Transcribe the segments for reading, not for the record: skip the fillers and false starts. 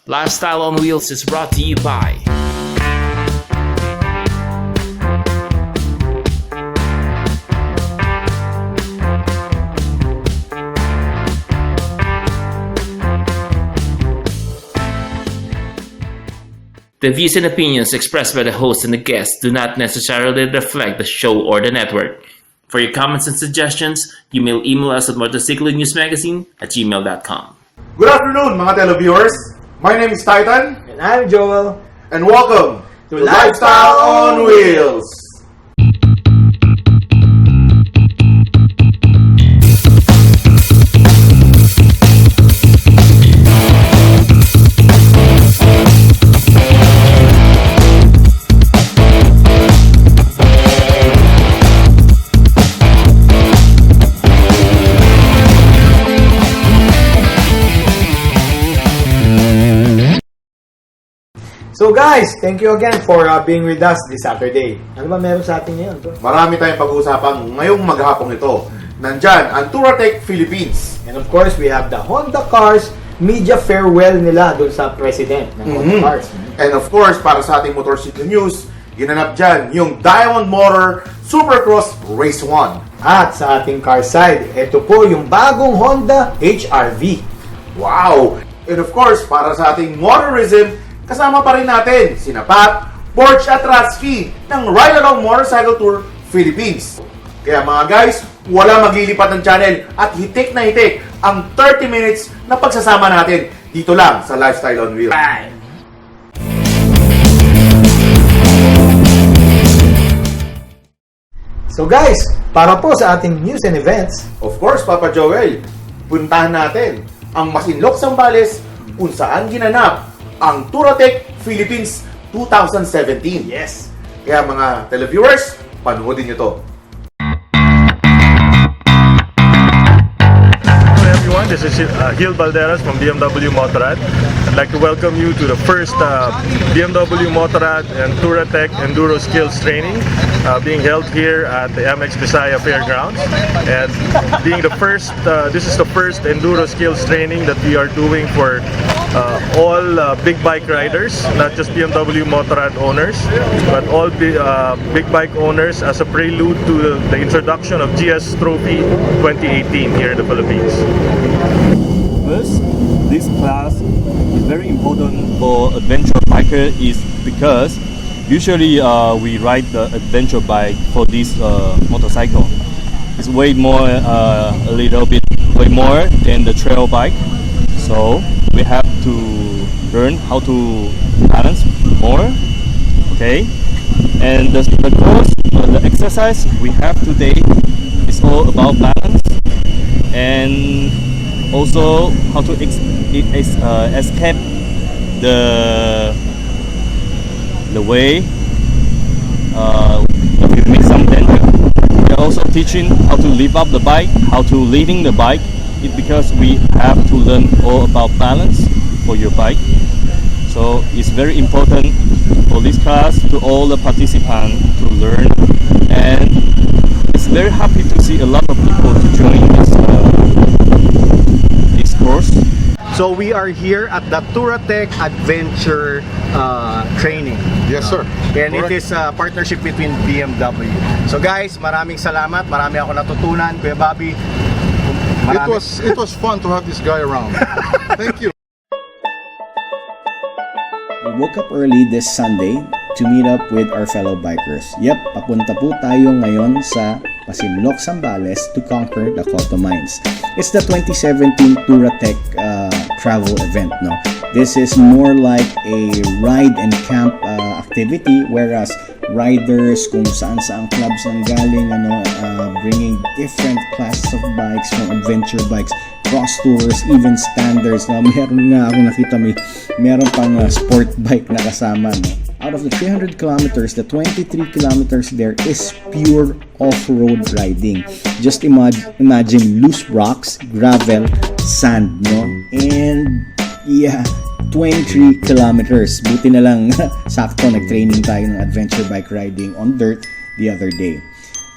Lifestyle on Wheels is brought to you by The views and opinions expressed by the host and the guests do not necessarily reflect the show or the network. For your comments and suggestions, you may email us at motorcyclenewsmagazine@gmail.com. Good afternoon, mga televiewers. My name is Titan. And I'm Joel. And welcome To Lifestyle on Wheels. So guys, thank you again for being with us this Saturday. Ano ba meron sa atin ngayon? Marami tayong pag-uusapan ngayong maghapong ito. Nandyan, ang Touratech Philippines. And of course, we have the Honda Cars media farewell nila doon sa president ng Honda Cars. And of course, para sa ating motorcycle news, ginanap dyan yung Diamond Motor Supercross Race 1. At sa ating car side, ito po yung bagong Honda HR-V. Wow! And of course, para sa ating motorism, kasama pa rin natin si Pat, Borch at Ratsky ng Ride Along Motorcycle Tour Philippines. Kaya mga guys, wala maglilipat ng channel at hitik na hitik ang 30 minutes na pagsasama natin dito lang sa Lifestyle on Wheels. Bye! So guys, para po sa ating news and events, Of course, Papa Joel, puntahan natin ang Masinloc, Zambales kung saan ginanap ang Touratech Philippines 2017. yes, Kaya mga televiewers, panoodin nyo to. Hello everyone, this is Gil Balderas from BMW Motorrad. I'd like to welcome you to the first BMW Motorrad and Touratech Enduro Skills Training being held here at the MX Visaya Fairgrounds. And being the first, this is the first Enduro Skills Training that we are doing for all big bike riders, not just BMW Motorrad owners, but all big bike owners as a prelude to the introduction of GS Trophy 2018 here in the Philippines. First, this class is very important for adventure biker is because usually we ride the adventure bike for this motorcycle. It's way more, a little bit way more than the trail bike. So we have to learn how to balance more. Okay, and the course, the exercise we have today is all about balance and also how to escape the way if you make some danger. We're also teaching how to lift up the bike, how to leading the bike. It because we have to learn all about balance for your bike. So it's very important for this class to all the participants to learn, and it's very happy to see a lot of people to join this course. So we are here at the Touratech Adventure Training. Yes, sir. And it is a partnership between BMW. So guys, maraming salamat. Marami ako natutunan. Kuya Bobby, It was fun to have this guy around. Thank you. We woke up early this Sunday to meet up with our fellow bikers. Yep, papunta po tayo ngayon sa Masinloc, Zambales to conquer the Coto Mines. It's the 2017 Touratech travel event, no? This is more like a ride and camp activity, whereas riders kung saan-saang clubs nang galing, bringing different classes of bikes, from adventure bikes, cross tours, even standards. No? Meron nga ako nakita, meron pang sport bike na kasama. No? Out of the 300 kilometers, the 23 kilometers there is pure off-road riding. Just imagine loose rocks, gravel, sand, no? And yeah, 23 kilometers. Buti na lang sakto nag-training tayo ng adventure bike riding on dirt the other day.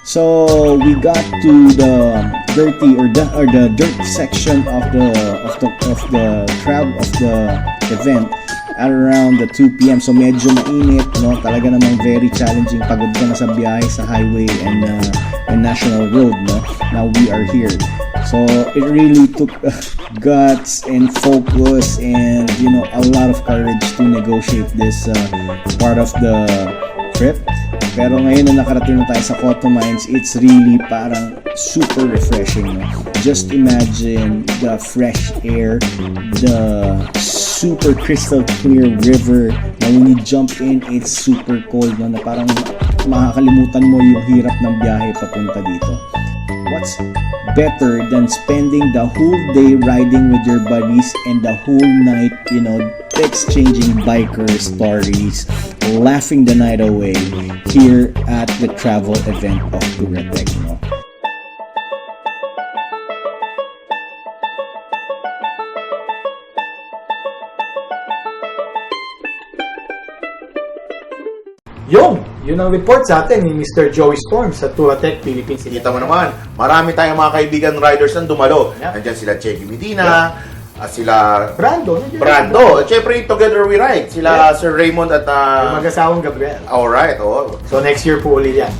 So we got to the dirty or the dirt section of the event at around the 2 p.m. So medyo mainit, no? Talaga namang very challenging. Pagod ka na sa biyahe sa highway and national road, no? Now we are here. So it really took guts and focus and a lot of courage to negotiate this part of the trip. Pero ngayon na nakarating na tayo sa Cotto Mines, it's really parang super refreshing, no? Just imagine the fresh air, the super crystal clear river, na when you jump in, it's super cold, no? Na parang makakalimutan mo yung hirap ng biyahe papunta dito. What's better than spending the whole day riding with your buddies and the whole night, exchanging biker stories, laughing the night away here at the travel event of Touratech, no? Yun ang report sa atin ni Mr. Joey Storm sa Touratech Philippines. Kita mo naman, marami tayong mga kaibigan riders na dumalo. Yeah. Nandiyan sila Cheggy Medina, sila Brando. At syempre Together We Ride, sila Sir Raymond at Yung mag-asawang Gabriel. alright, oh. So next year po ulit yan.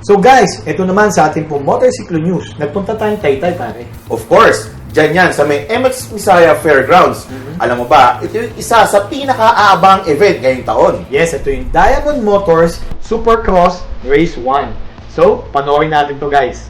So guys, ito naman sa ating pong Motorcycle News. Nagpunta tayong Taytay, pare. Of course, dyan yan, sa may MX Misaya Fairgrounds. Alam mo ba, ito yung isa sa pinakaabang event ngayong taon. Yes, ito yung Diamond Motors Supercross Race 1. So, panoorin natin to guys.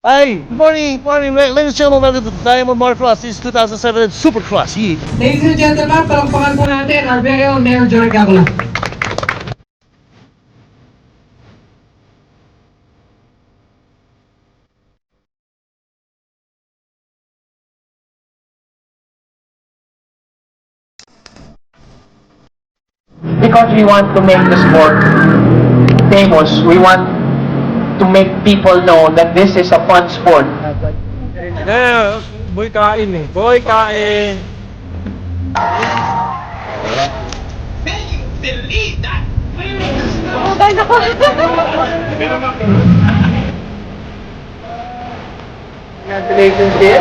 Hi, good morning, ladies and gentlemen, welcome to the Diamond Motocross. This is 2007 Supercross. Yeah. Ladies and gentlemen, palakpakan po natin our very own Mayor Joey Gabalo. Because we want to make the sport famous, we want to make people know that this is a fun sport. Boy kain eh. Boy kain. Congratulations, dear.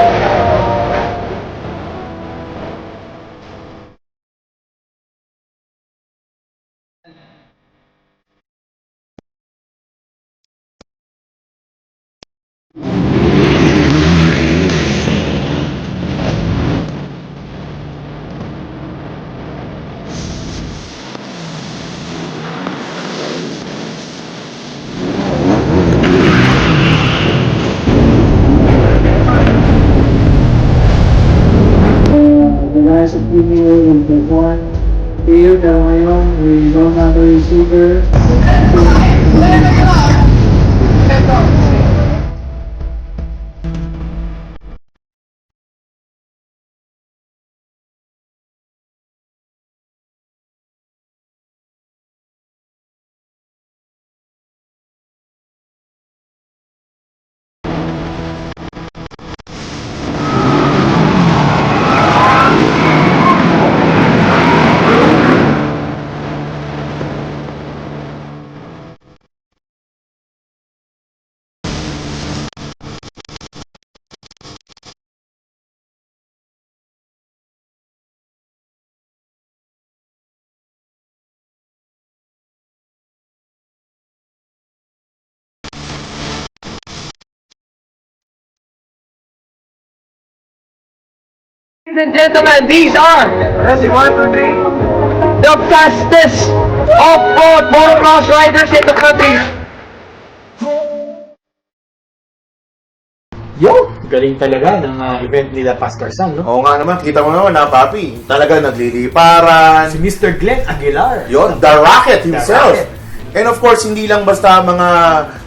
Guys, at email yung one here na ngayon, we don't have a receiver. Ladies and gentlemen, these are the fastest off-road motocross riders in the country. Galing talaga ng event nila Pastor Sam, no? Oo nga naman, kita mo naman na, Papi. Talaga nagliliparan. Si Mr. Glenn Aguilar. Yon, The Rocket The himself. Rocket. And of course, hindi lang basta mga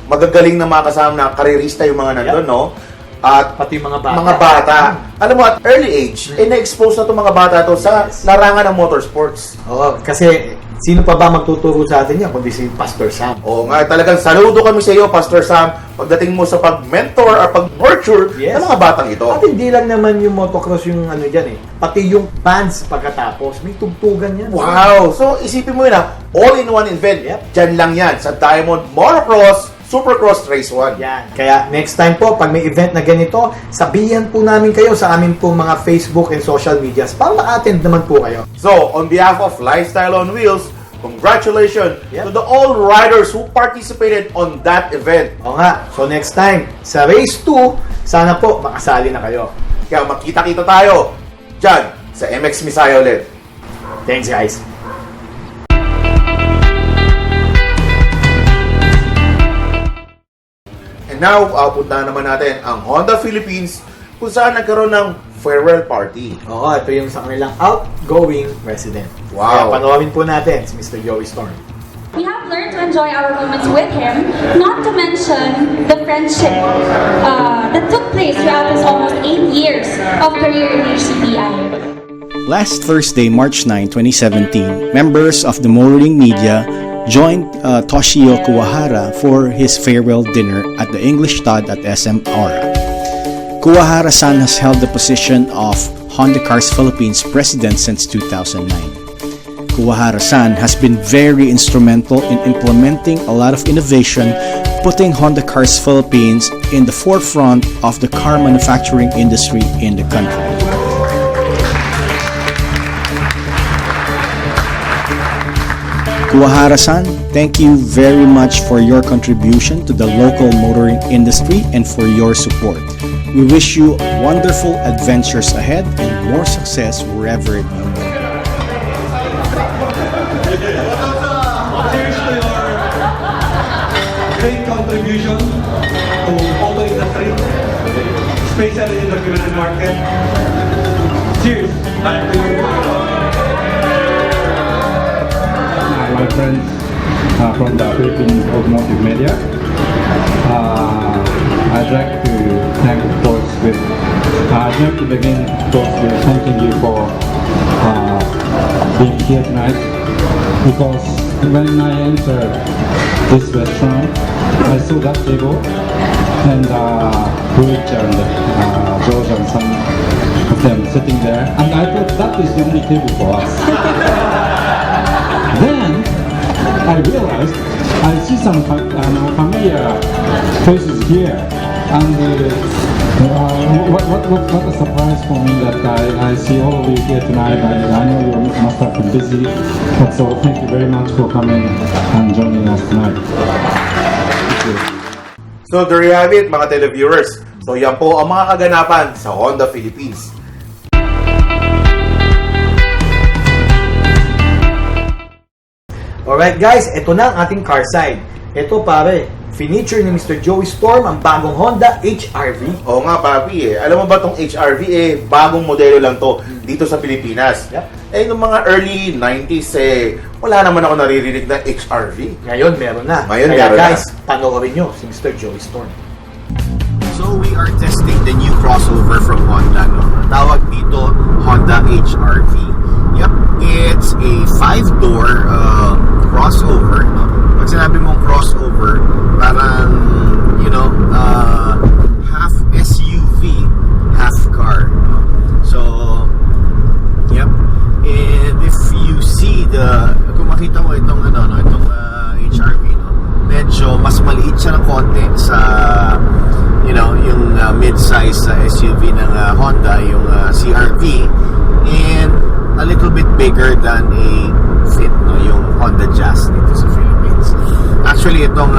magagaling na mga kasama na karerista yung mga nandun, no? At Pati yung mga bata. mga bata. Alam mo, at early age, na-expose na itong mga bata to sa larangan ng motorsports. Oo, kasi sino pa ba magtuturo sa atin yan kundi si Pastor Sam? Oo nga, talagang saludo kami sa iyo, Pastor Sam, pagdating mo sa pag-mentor or pag-nurture Yes. ng mga batang ito. At hindi lang naman yung motocross yung ano dyan eh. Pati yung bands pagkatapos, may tugtugan yan. Wow! So, isipin mo yun all-in-one event. Yep. Diyan lang yan, sa Diamond Motocross Supercross Race 1. Yan. Kaya next time po, pag may event na ganito, sabihan po namin kayo sa amin po mga Facebook and social medias para ma-attend naman po kayo. So, on behalf of Lifestyle on Wheels, congratulations Yep. to the all riders who participated on that event. O nga, so next time, sa Race 2, sana po makasali na kayo. Kaya makita-kita tayo dyan sa MX Misaya ulit. Thanks guys. And now, puntahan naman natin ang Honda Philippines kung saan nagkaroon ng farewell party. Oo, ito yung sa kanilang outgoing president. Wow. Kaya panoorin po natin si Mr. Joey Storm. We have learned to enjoy our moments with him, not to mention the friendship that took place throughout his almost 8 years of career in HCPI. Last Thursday, March 9, 2017, members of the motoring media joined Toshio Kuwahara for his farewell dinner at the English Stud at SM Aura. Kuwahara-san has held the position of Honda Cars Philippines president since 2009. Kuwahara-san has been very instrumental in implementing a lot of innovation, putting Honda Cars Philippines in the forefront of the car manufacturing industry in the country. Kuwahara-san, thank you very much for your contribution to the local motoring industry and for your support. We wish you wonderful adventures ahead and more success wherever you go. Great contribution to auto industry, especially in the Philippine market. Cheers! My friends from the Philippine automotive media. I'd like to thank, of course, I'd like to begin, of course, with thanking you for being here tonight, because when I entered this restaurant, I saw that table and Bridge and George and some of them sitting there, and I thought that is the only table for us. Then I realized I see some familiar faces here, and what a surprise for me that I see all of you here tonight. I know you must have been busy, but so thank you very much for coming and joining us tonight. Thank you. So there you have it, mga televiewers. So yan po ang mga kaganapan sa Honda Philippines. Alright guys, ito na ang ating car side. Ito pare, feature ni Mr. Joey Storm ang bagong Honda HR-V. Oo nga, papi Alam mo ba tong HR-V bagong modelo lang to dito sa Pilipinas. Yep. Noong mga early 90s wala naman ako naririnig na HR-V. Ngayon meron na. Ngayon Kaya meron guys, panoorin nyo si Mr. Joey Storm. So we are testing the new crossover from Honda. No? Tawag dito Honda HR-V. Yep, it's a 5-door crossover. No? Pag sinabi mong crossover, parang, you know, half SUV, half car. No? So, yep. And if you see kung makita mo itong HR-V, no? Medyo mas maliit siya ng konti sa yung mid-size SUV ng Honda, yung CR-V, and a little bit bigger than a Fit, no, yung Honda Jazz dito sa Philippines. Actually, itong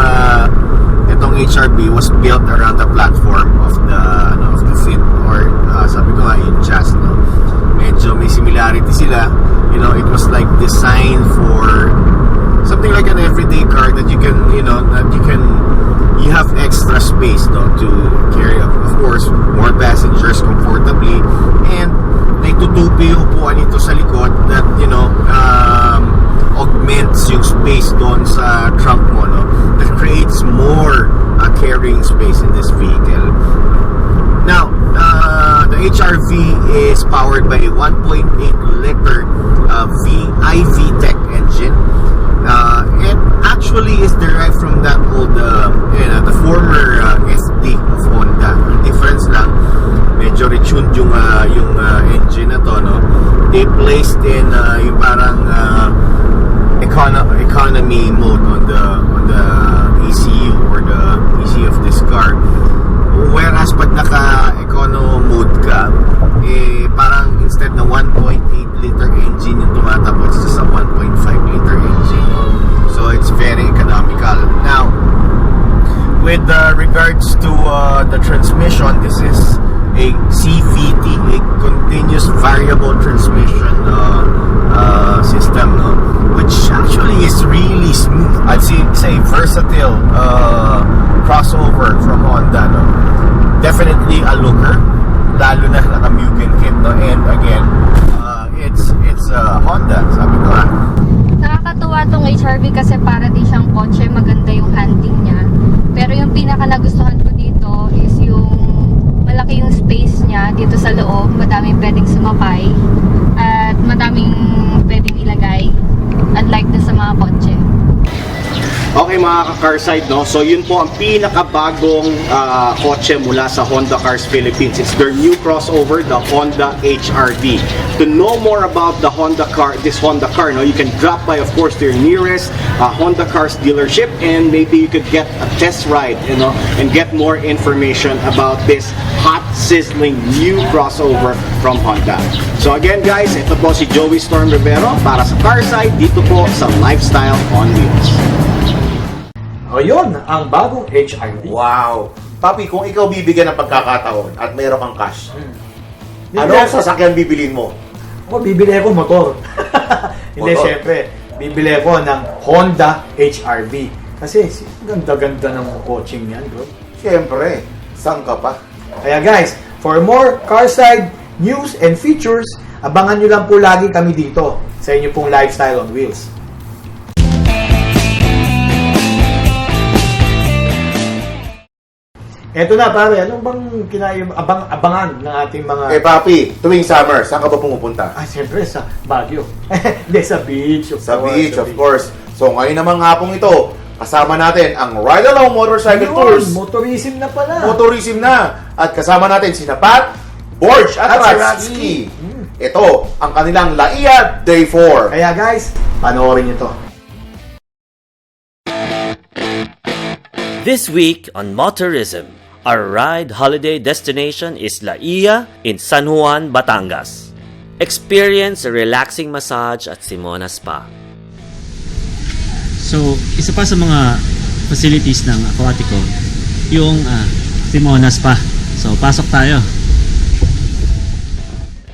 HR-V was built around the platform of the Fit, or sabi ko nga yung Jazz, no. Medyo may similarity sila. You know, it was like designed for something like an everyday car that you can, you have extra space, no, to carry, of course, more passengers comfortably, and naitutupi yung upuan nito sa likod that, augments yung space doon sa trunk mo, no, that creates more carrying space in this vehicle. Now, the HRV is powered by a 1.8 liter VI-VTEC engine. It actually is derived from that old, the former SD of Honda. The difference lang, medyo retuned yung engine na to, no? They placed in yung parang economy mode on the ECU or the ECU of this car. Whereas pag naka-econo mode ka, parang instead na 1.8 liter engine yung tumatapos, it's just a 1.5 liter engine. So it's very economical. Now, with regards to the transmission, this is a CVT, a continuous variable transmission system, no? Which actually is really smooth. I'd say versatile crossover from Honda, no? Definitely a looker, lalo na naka-Mugen kit, no? And again, it's Honda, sabi ko nga. Nakakatuwa tong HRV kasi para din siyang kotse, maganda yung handling niya. Pero yung pinaka nagustuhan ko dito is yung malaki yung space niya dito sa loob, madaming pwedeng sumapay at madaming pwedeng ilagay, unlike dun sa mga kotse. Okay mga ka-Carside, no? So yun po ang pinakabagong kotse mula sa Honda Cars Philippines. It's their new crossover, the Honda HRV. To know more about this Honda car, no, you can drop by, of course, to your nearest Honda Cars dealership, and maybe you could get a test ride, you know, and get more information about this hot, sizzling new crossover from Honda. So again, guys, ito po si Joey Storm Rivero para sa Carside dito po sa Lifestyle on Wheels. O yun, ang bagong HRV. Wow! Papi, kung ikaw bibigyan ng pagkakataon at mayroon kang cash, ano Bibili ang sasakyan bibilin mo? Ako, bibili ako motor. Hindi, Motor? syempre. Bibili ako ng Honda HRV. Kasi, ganda-ganda ng coaching yan, bro. Siyempre, saan ka pa? Kaya guys, for more Carside news and features, abangan nyo lang po lagi kami dito sa inyo pong Lifestyle on Wheels. Eto na pare, ano bang abangan ng ating mga... Papi, tuwing summer, saan ka ba pumupunta? Siyempre sa Baguio. Hindi, sa beach. Sa beach, of course. So ngayon namang hapong ito, kasama natin ang Ride Along Motorcycle Tours. Motorism na pala. Motorism na. At kasama natin si Pat, Borge at Ratsky. Ito, ang kanilang Laia Day 4. Kaya guys, panoorin nyo to. This week on Motorism, our ride holiday destination is Laia in San Juan, Batangas. Experience a relaxing massage at Simona Spa. So, isa pa sa mga facilities ng Aquatico, yung Simona Spa. So, pasok tayo.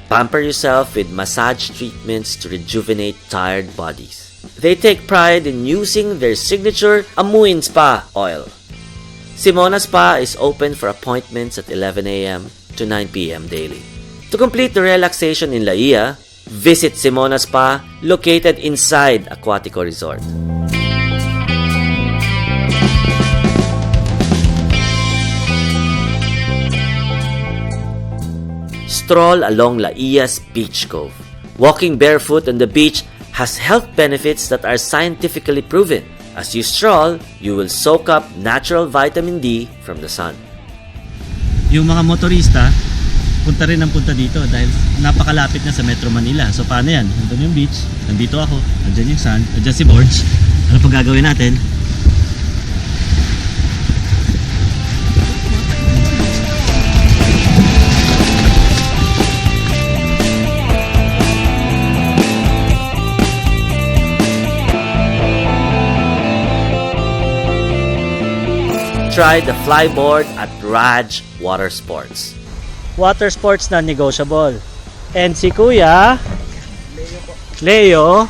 Pamper yourself with massage treatments to rejuvenate tired bodies. They take pride in using their signature Amuin Spa oil. Simona Spa is open for appointments at 11 a.m. to 9 p.m. daily. To complete the relaxation in Laia, visit Simona Spa located inside Aquatico Resort. Stroll along Laia's Beach Cove. Walking barefoot on the beach has health benefits that are scientifically proven. As you stroll, you will soak up natural vitamin D from the sun. Yung mga motorista, punta rin ang punta dito dahil napakalapit na sa Metro Manila. So paano yan? Nandun yung beach, nandito ako, nandyan yung sun, nandyan si Borge. Ano pa gagawin natin? Try the flyboard at Raj Water Sports. Water sports na negotiable. And si Kuya Leo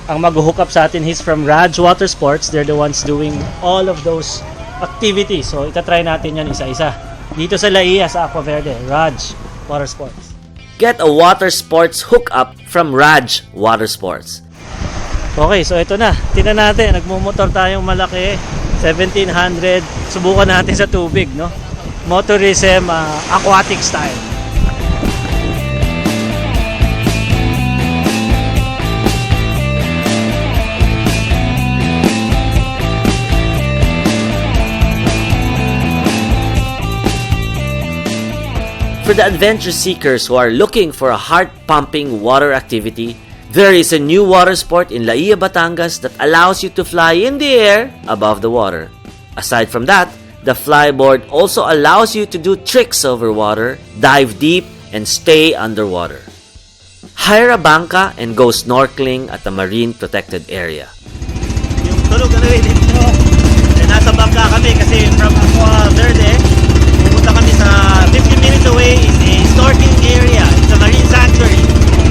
ang mag-hook up sa atin. He's from Raj Water Sports. They're the ones doing all of those activities. So itatry natin yan isa-isa. Dito sa Laia sa Aqua Verde, Raj Water Sports. Get a water sports hookup from Raj Water Sports. Okay, so ito na. Tingnan natin, nagmumotor tayong malaki 1700. Subukan natin sa tubig, no? Motorism, aquatic style. For the adventure seekers who are looking for a heart-pumping water activity, there is a new water sport in Laia, Batangas that allows you to fly in the air above the water. Aside from that, the flyboard also allows you to do tricks over water, dive deep, and stay underwater. Hire a bangka and go snorkeling at the marine protected area. Yung tulog na rin dito. Nasa bangka kami kasi from Aqua Verde, pupunta kami sa 50 minutes away is a snorkeling area. It's a marine sanctuary.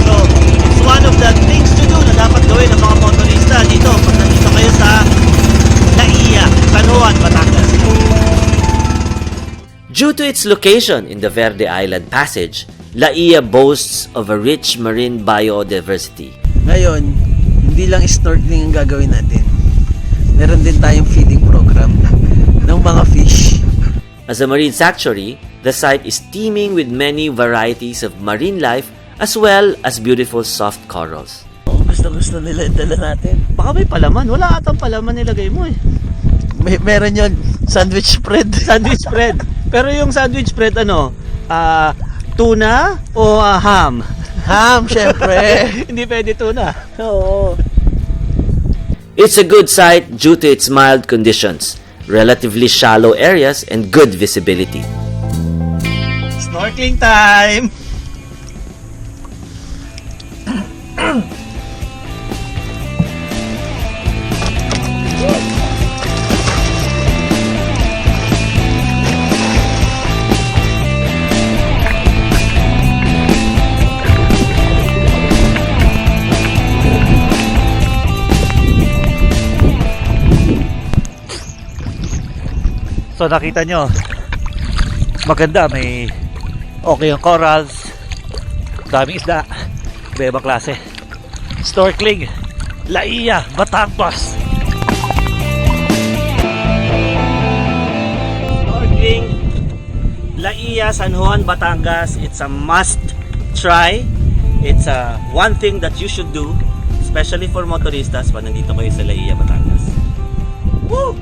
So, it's one of the things to do na dapat gawin ng mga motorista dito pag nandito kayo sa Laia, San Juan, Batangas. Due to its location in the Verde Island Passage, Laia boasts of a rich marine biodiversity. Ngayon, hindi lang snorkeling ang gagawin natin. Meron din tayong feeding program ng mga fish. As a marine sanctuary, the site is teeming with many varieties of marine life as well as beautiful soft corals. Gusto nila dala natin. Baka may palaman. Wala atang palaman nilagay mo eh. Meron yun, sandwich spread. Sandwich spread. Pero yung sandwich spread tuna o ham? Ham, syempre. Hindi pwede tuna. Oo. It's a good site due to its mild conditions, relatively shallow areas, and good visibility. Snorkeling time! So nakita nyo, maganda, may okay yung corals, daming isda, iba-ibang klase. Snorkeling, Laia, Batangas. Snorkeling, Laia, San Juan, Batangas. It's a must try. It's one thing that you should do, especially for motoristas pag nandito kayo sa Laia, Batangas. Woo!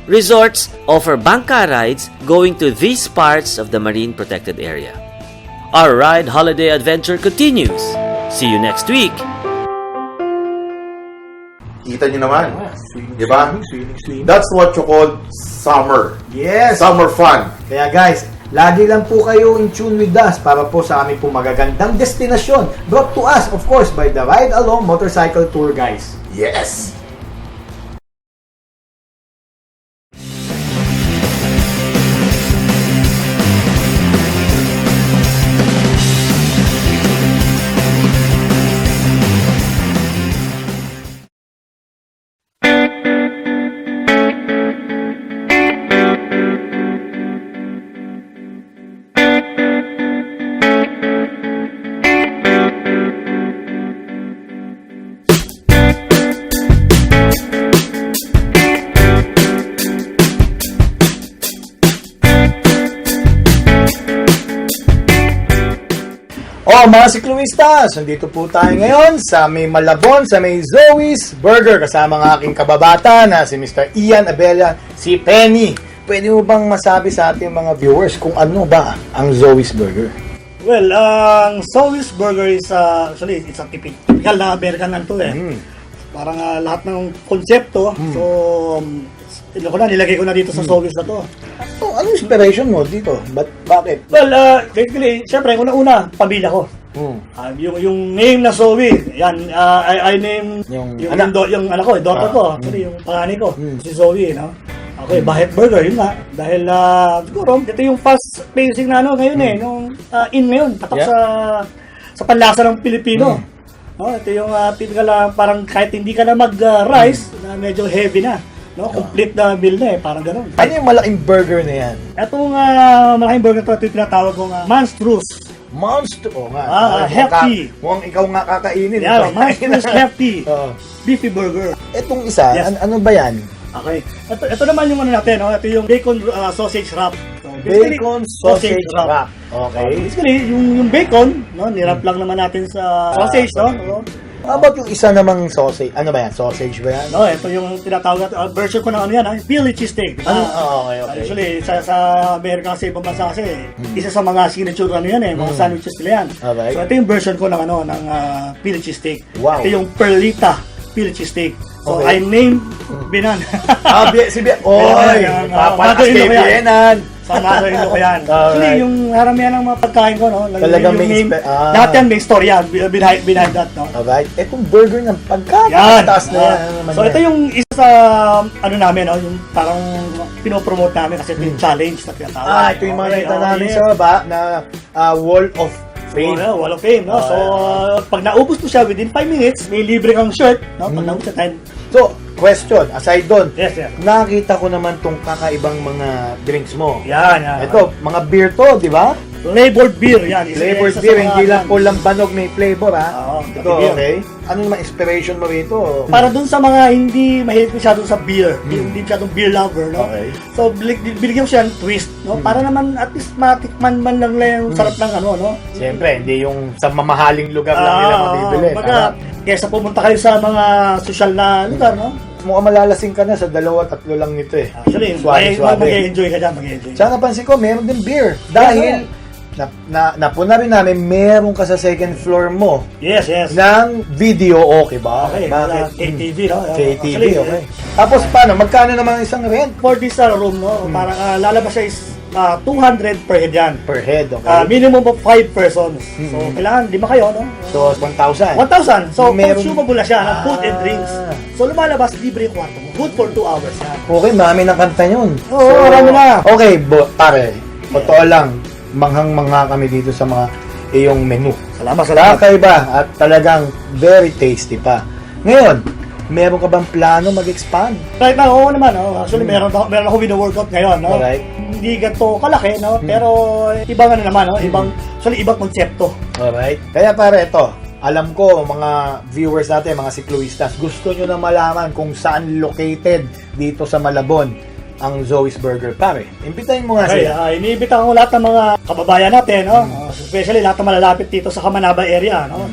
Resorts offer bangka rides going to these parts of the marine protected area. Our ride holiday adventure continues. See you next week. Kita nyo naman. Diba? That's what you call summer. Yes. Summer fun. Kaya guys, lagi lang po kayo in tune with us para po sa aming po magagandang destinasyon. Brought to us, of course, by the Ride Along Motorcycle Tour guys. Yes. Mga siklumistas, nandito po tayo ngayon sa may Malabon, sa may Zoe's Burger kasama ng aking kababata na si Mr. Ian Abella, si Penny. Pwede mo bang masabi sa ating mga viewers kung ano ba ang Zoe's Burger? Well, ang Zoe's Burger is actually it's a typical na American lang to eh. Parang lahat ng konsepto. So, nilagay ko na dito sa Zoe's na to. So, ano inspiration mo dito? Bakit? Well, basically, syempre, una-una, pamilya ko. Yung name na Zoe, yan, I name yung anak ko, daughter ko, actually, yung panganay ko, si Zoe, no? Okay, bakit burger? Yun nga. Dahil, siguro, ito yung fast pacing na ngayon nung in ngayon, tatak sa panlasa ng Pilipino. No, ito yung typical, parang kahit hindi ka na mag-rice, na medyo heavy na. No, complete na meal na parang gano'n. Ano yung malaking burger na yan? Itong malaking burger na ito tinatawag kong monstrous. Monster? Oh, nga. Hefty. Mukhang ikaw nga kakainin. Yeah, monstrous hefty. Beefy burger. Itong isa, ano ba yan? Okay. Ito naman yung ano natin, no? Ito yung bacon sausage wrap. So, basically, Bacon sausage wrap. Okay. Basically, yung bacon, no? Nirap lang naman natin sa sausage, no? How about yung isa namang sausage? Ano ba yan? Sausage ba yan? No, ito yung tinatawag natin, version ko ng ano yan, Philly cheesesteak. Okay. Actually, sa Amerika kasi, ibang bansa kasi, isa sa mga signature ano yan mga sandwiches nila yan. Alright. So, ito yung version ko ng ng Philly cheesesteak. Wow. Ito yung Perlita Philly cheesesteak. So, Okay. I named Binan. Si Bian. Oy! Papalakas kay Bianan. Sa mother-in-law ko yan. Actually, yung haramihan ng mga pagkain ko, no? Talagang yung may name, ah. lahat yan may storya behind that, no? Alright. Itong burger ng Yan. pagkataas na yan. Ano naman So, yan? ito yung isa sa, ano namin, no? Yung parang pinopromote namin kasi ito yung challenge na tinatawag. Ito yung mga nakita namin sa baba na Wall of Fame. Wall of Fame, no? So, pag naubos mo siya within 5 minutes, may libre kang shirt, no? Pag naubos siya 10. So, question, aside doon, Yes. nakita ko naman tong kakaibang mga drinks mo. Yan. Ito, mga beer to, di ba? Flavored beer, yan. Flavored Isa sa beer, mga- hindi lang pulang banog may flavor, ha? Oo, Ito, beer. okay. Ano naman inspiration mo rito? Para dun sa mga hindi mahilig masyado sa beer, hindi masyadong beer lover, no? Okay. So, binigyan ko siya ng twist, no? Para naman at least matikman man lang yung sarap ng ano, no? Siyempre, hindi yung sa mamahaling lugar lang nila mabibili. Baga, kesa pumunta kayo sa mga social na lugar, no? Mukhang malalasing ka na sa 2-3 lang nito eh. Actually, Suwabe-suwabe. mag-enjoy ka dyan, mag-enjoy. Tsaka napansin ko, meron din beer. Dahil, napuna rin namin, meron ka sa second floor mo Yes. ng video, okay ba? Okay, Bakit? KTV, no? KTV, Actually, okay. Tapos paano? Magkano naman isang rent? For this room, no? Parang lalabas siya is 200 per head yan. Per head, okay. Minimum of 5 persons. So, kailangan 5 kayo, no? So, 1,000. 1,000. So, Meron- consumable na siya ng food and drinks. So, lumalabas, libre yung kwarto mo. Good for 2 hours yan. Okay, marami ng kanta yun. Oo, marami na. Okay, pare, totoo lang, manghang-mangha kami dito sa mga iyong menu. Salamat. Kakaiba at talagang very tasty pa. Ngayon, meron ka bang plano mag-expand? Right now, oo naman, no? Actually, meron ako workout ngayon, no? Alright. Hindi ganito kalaki, no? Pero, ibang ano naman, no? Ibang konsepto. Alright. Kaya pare, ito, alam ko, mga viewers natin, mga sikluistas, gusto nyo na malaman kung saan located dito sa Malabon ang Zoe's Burger. Pare, imbitahin mo nga Okay, sila. iniimbita ko lahat ng mga kababayan natin, no? Especially lahat ng malalapit dito sa Kamanaba area, no?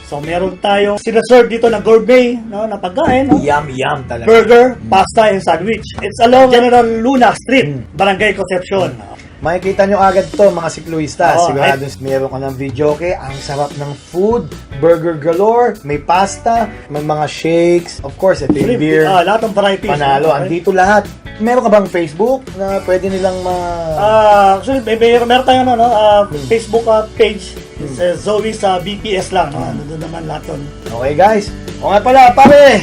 So, meron tayong sinaserve dito na gourmet, no? Na pagkain, no? Yum talaga. Burger, pasta, and sandwich. It's along General Luna Street, Barangay Concepcion. Makikita nyo agad to mga sikluista. Oo, Sigurado meron ka ng video, okay? Ang sarap ng food, burger galore, may pasta, may mga shakes, of course, ito yung beer. Lahat ng varieties. Panalo, Okay. andito lahat. Meron ka bang Facebook na pwede nilang Actually, meron tayong ano, Facebook page. It's Zoe sa BPS lang. No? Doon naman lahat yun. Okay guys, o nga pala, pare!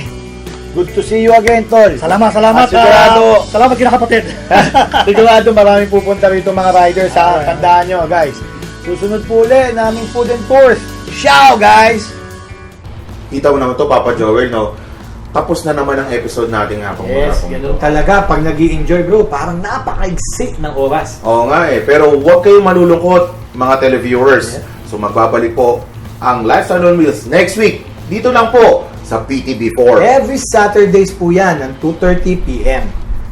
Good to see you again, tol. Salamat. At sigurado, Salamat kinakapatid. sigurado maraming pupunta rito mga riders sa tandaan nyo, guys. Susunod po ulit naming food and tours. Ciao, guys! Kita mo naman to, Papa Joel, no? Tapos na naman ang episode natin nga pong Yes, ganun talaga. Pag nag-i-enjoy, bro, parang napaka-exit ng oras. Oo nga eh. Pero huwag kayong malulungkot, mga televiewers. So magbabalik po ang Lifestyle on Wheels next week. Dito lang po sa PTV4. Every Saturdays po yan, ng 2:30 p.m.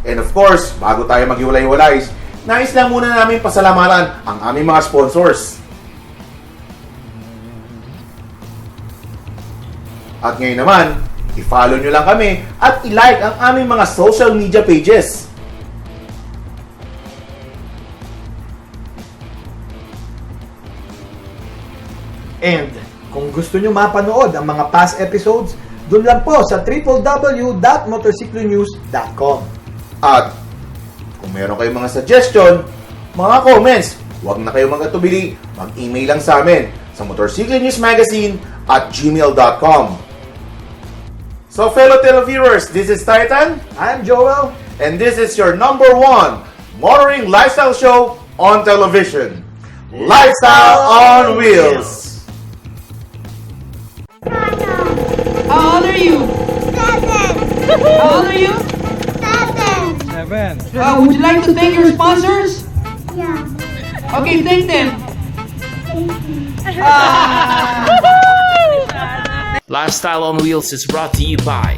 And of course, bago tayo maghiwalay-walay, nais lang muna namin pasalamatan ang aming mga sponsors. At ngayon naman, i-follow nyo lang kami at i-like ang aming mga social media pages. And kung gusto nyo mapanood ang mga past episodes, dun lang po sa www.motorcyclonews.com. At kung meron kayong mga suggestion, mga comments, huwag na kayong mag-atubili, mag-email lang sa amin sa motorcyclenewsmagazine@gmail.com. So fellow televiewers, this is Titan. I'm Joel. And this is your #1 motoring lifestyle show on television. Lifestyle on Wheels. How old are you? 7. How old are you? 7. Would you like to thank your sponsors? Yeah. Okay, thank them. Lifestyle on Wheels is brought to you by